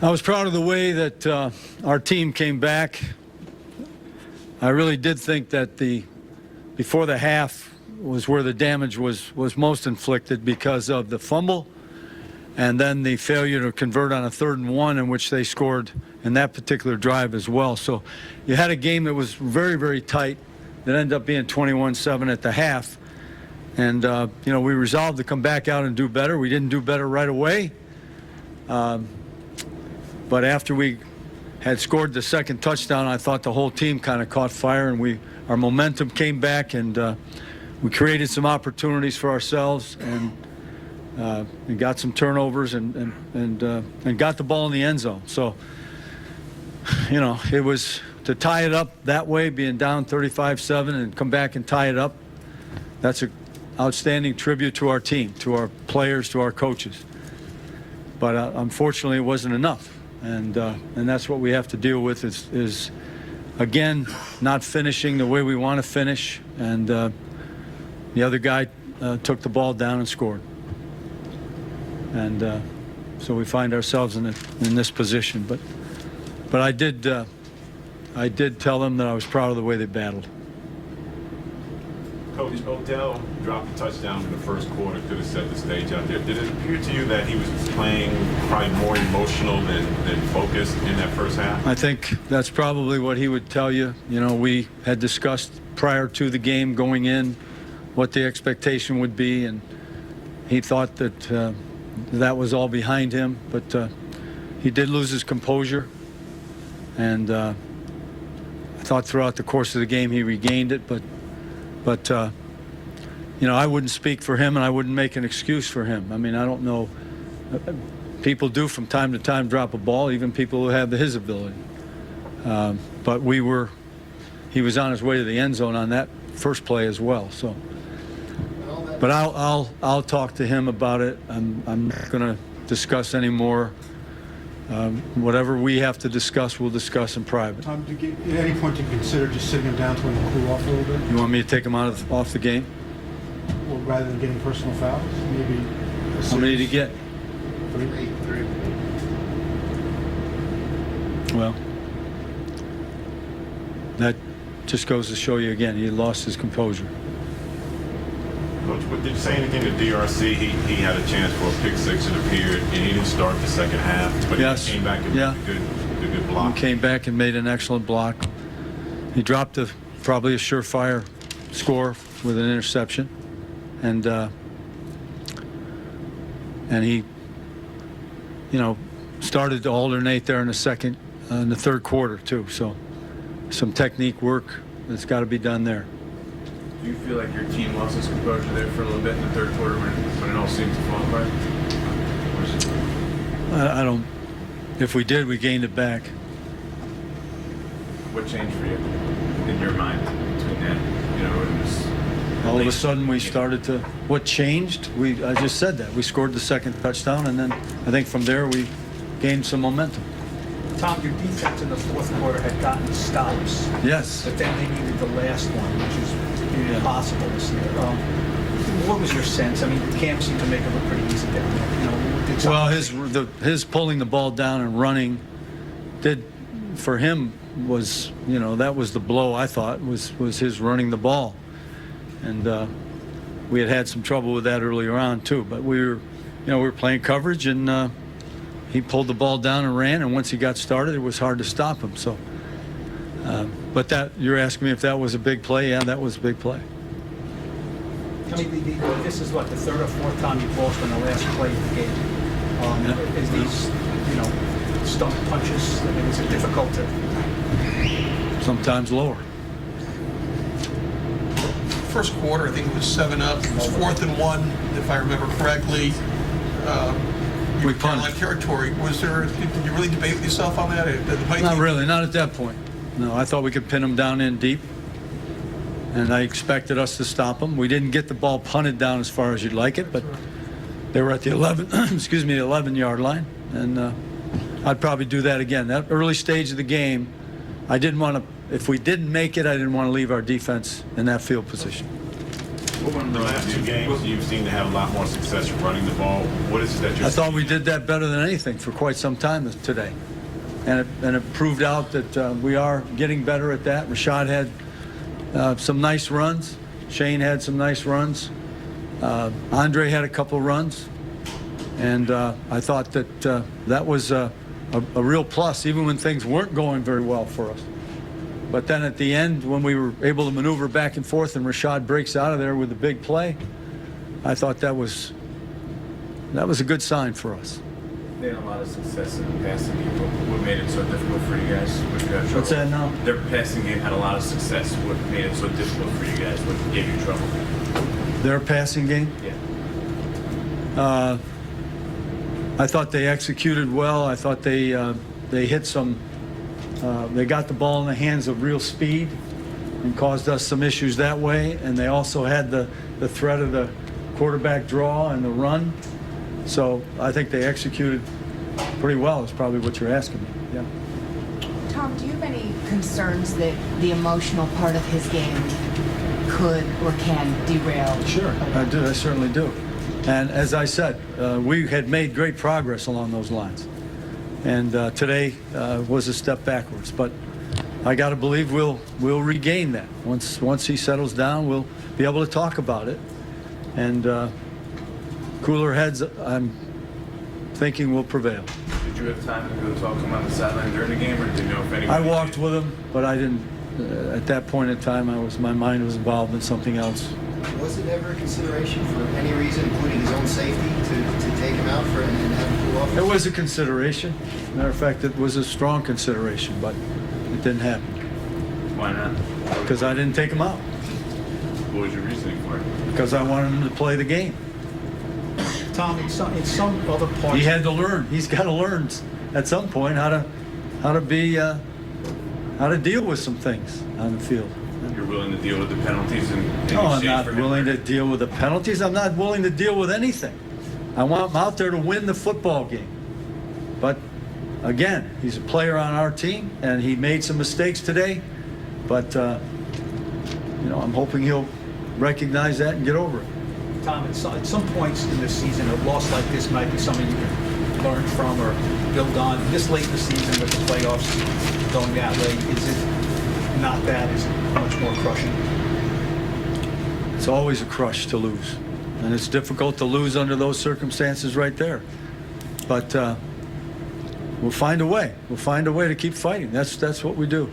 I was proud of the way that our team came back. I really did think that before the half was where the damage was most inflicted because of the fumble and then the failure to convert on a 3rd and 1 in which they scored in that particular drive as well. So you had a game that was very, very tight that ended up being 21-7 at the half. And, we resolved to come back out and do better. We didn't do better right away. But after we had scored the second touchdown, I thought the whole team kind of caught fire, and our momentum came back, and we created some opportunities for ourselves, and got some turnovers, and got the ball in the end zone. So, it was to tie it up that way, being down 35-7, and come back and tie it up. That's an outstanding tribute to our team, to our players, to our coaches. But unfortunately, it wasn't enough. And that's what we have to deal with is again, not finishing the way we want to finish. And the other guy took the ball down and scored. And so we find ourselves in this position. But I did tell them that I was proud of the way they battled. Coach, Odell dropped a touchdown in the first quarter, could have set the stage out there. Did it appear to you that he was playing probably more emotional than focused in that first half? I think that's probably what he would tell you. We had discussed prior to the game going in what the expectation would be, and he thought that that was all behind him. But he did lose his composure, and I thought throughout the course of the game he regained it, but I wouldn't speak for him, and I wouldn't make an excuse for him. I mean, I don't know. People do from time to time drop a ball, even people who have his ability. But he was on his way to the end zone on that first play as well. So, but I'll talk to him about it. I'm not going to discuss any more. Whatever we have to discuss, we'll discuss in private. Tom, at any point do you consider just sitting him down to let him cool off a little bit? You want me to take him off the game? Well, rather than getting personal fouls, maybe. How many did he get? Three. Well, that just goes to show you again, he lost his composure. Coach, did you say anything to DRC? He had a chance for a pick six, it appeared, and he didn't start the second half, but yes. He came back and made a good block. He came back and made an excellent block. He dropped probably a surefire score with an interception, and he, started to alternate there in the third quarter too. So, some technique work that's got to be done there. Do you feel like your team lost its composure there for a little bit in the third quarter when it all seemed to fall apart? I don't. If we did, we gained it back. What changed for you in your mind between that? It was all of a sudden we started to. What changed? I just said that we scored the second touchdown, and then I think from there we gained some momentum. Tom, your defense in the fourth quarter had gotten stops. Yes. But then they needed the last one, which is impossible this year. What was your sense? I mean, Cam seemed to make it look pretty easy down there. Well, his pulling the ball down and running for him was, that was the blow. I thought was his running the ball, and we had some trouble with that earlier on too. But we were playing coverage, and he pulled the ball down and ran, and once he got started, it was hard to stop him. So, but you're asking me if that was a big play? Yeah, that was a big play. I mean, this is what, the third or fourth time you've lost on the last play of the game. Is these, stomach punches? I mean, is it difficult to? Sometimes lower. First quarter, I think it was 7-up. It was 4th and 1, if I remember correctly. We punted. Carolina territory. Did you really debate with yourself on that? Not really, not at that point. No, I thought we could pin them down in deep, and I expected us to stop them. We didn't get the ball punted down as far as you'd like it, but they were at the 11-yard line, and I'd probably do that again. That early stage of the game, I didn't want to. If we didn't make it, I didn't want to leave our defense in that field position. In the last 2 games, you've seemed to have a lot more success running the ball. What is it that you're I thought we did that better than anything for quite some time today. And it proved out that we are getting better at that. Rashad had some nice runs. Shane had some nice runs. Andre had a couple runs. And I thought that that was a real plus, even when things weren't going very well for us. But then at the end, when we were able to maneuver back and forth and Rashad breaks out of there with a big play, I thought that was a good sign for us. They had a lot of success in the passing game. What made it so difficult for you guys? What's that now? Their passing game had a lot of success. What made it so difficult for you guys? What gave you trouble? Their passing game? Yeah. I thought they executed well. I thought they hit some. They got the ball in the hands of real speed and caused us some issues that way. And they also had the threat of the quarterback draw and the run. So I think they executed pretty well is probably what you're asking me. Yeah. Tom, do you have any concerns that the emotional part of his game could or can derail? Sure, I do. I certainly do. And as I said, we had made great progress along those lines. And today was a step backwards. But I got to believe we'll regain that. Once he settles down, we'll be able to talk about it. And cooler heads, I'm thinking, will prevail. Did you have time to go talk to him on the sideline during the game, or did you know if anybody? I walked with him, but I didn't. At that point in time, my mind was involved in something else. Was it ever a consideration for any reason, including his own safety, to take him out and have him cool off? It was a consideration. Matter of fact, it was a strong consideration, but it didn't happen Why not? because I didn't take him out What was your reasoning for it? because I wanted him to play the game. Tom, in some other parts. He had to learn. He's got to learn at some point how to deal with some things on the field. You're willing to deal with the penalties and No, I'm not willing to deal with the penalties. I'm not willing to deal with anything. I want him out there to win the football game. But again, he's a player on our team, and he made some mistakes today. But I'm hoping he'll recognize that and get over it. Tom, at some points in this season, a loss like this might be something you can learn from or build on. This late in the season with the playoffs going that way, is it not that? Is it much more crushing? It's always a crush to lose. And it's difficult to lose under those circumstances right there. But we'll find a way. We'll find a way to keep fighting. That's what we do.